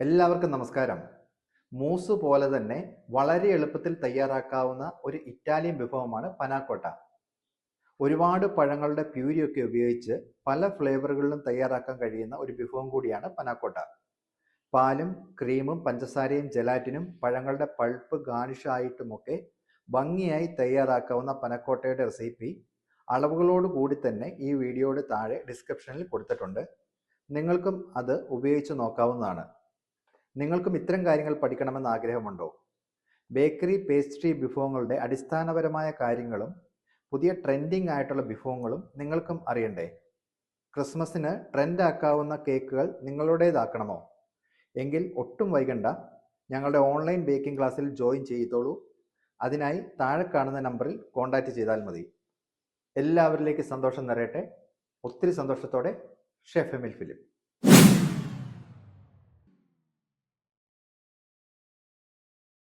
എല്ലാവർക്കും നമസ്കാരം. മൂസ് പോലെ തന്നെ വളരെ എളുപ്പത്തിൽ തയ്യാറാക്കാവുന്ന ഒരു ഇറ്റാലിയൻ വിഭവമാണ് പനാക്കോട്ട. ഒരുപാട് പഴങ്ങളുടെ പ്യൂരിയൊക്കെ ഉപയോഗിച്ച് പല ഫ്ലേവറുകളിലും തയ്യാറാക്കാൻ കഴിയുന്ന ഒരു വിഭവം കൂടിയാണ് പനാക്കോട്ട. പാലും ക്രീമും പഞ്ചസാരയും ജെലാറ്റിനും പഴങ്ങളുടെ പൾപ്പ് ഗാർണിഷ് ആയിട്ടുമൊക്കെ ഭംഗിയായി തയ്യാറാക്കാവുന്ന പനക്കോട്ടയുടെ റെസിപ്പി അളവുകളോട് കൂടി തന്നെ ഈ വീഡിയോയുടെ താഴെ ഡിസ്ക്രിപ്ഷനിൽ കൊടുത്തിട്ടുണ്ട്. നിങ്ങൾക്കും അത് ഉപയോഗിച്ച് നോക്കാവുന്നതാണ്. നിങ്ങൾക്കും ഇത്തരം കാര്യങ്ങൾ പഠിക്കണമെന്ന് ആഗ്രഹമുണ്ടോ? ബേക്കറി പേസ്ട്രി വിഭവങ്ങളുടെ അടിസ്ഥാനപരമായ കാര്യങ്ങളും പുതിയ ട്രെൻഡിങ് ആയിട്ടുള്ള വിഭവങ്ങളും നിങ്ങൾക്കും അറിയണ്ടേ? ക്രിസ്മസിന് ട്രെൻഡ് ആക്കാവുന്ന കേക്കുകൾ നിങ്ങളുടേതാക്കണമോ? എങ്കിൽ ഒട്ടും വൈകണ്ട, ഞങ്ങളുടെ ഓൺലൈൻ ബേക്കിംഗ് ക്ലാസ്സിൽ ജോയിൻ ചെയ്തോളൂ. അതിനായി താഴെ കാണുന്ന നമ്പറിൽ കോൺടാക്റ്റ് ചെയ്താൽ മതി. എല്ലാവരിലേക്ക് സന്തോഷം നിറയട്ടെ. ഒത്തിരി സന്തോഷത്തോടെ, ഷെഫ് എമിൽ ഫിലിപ്പ്.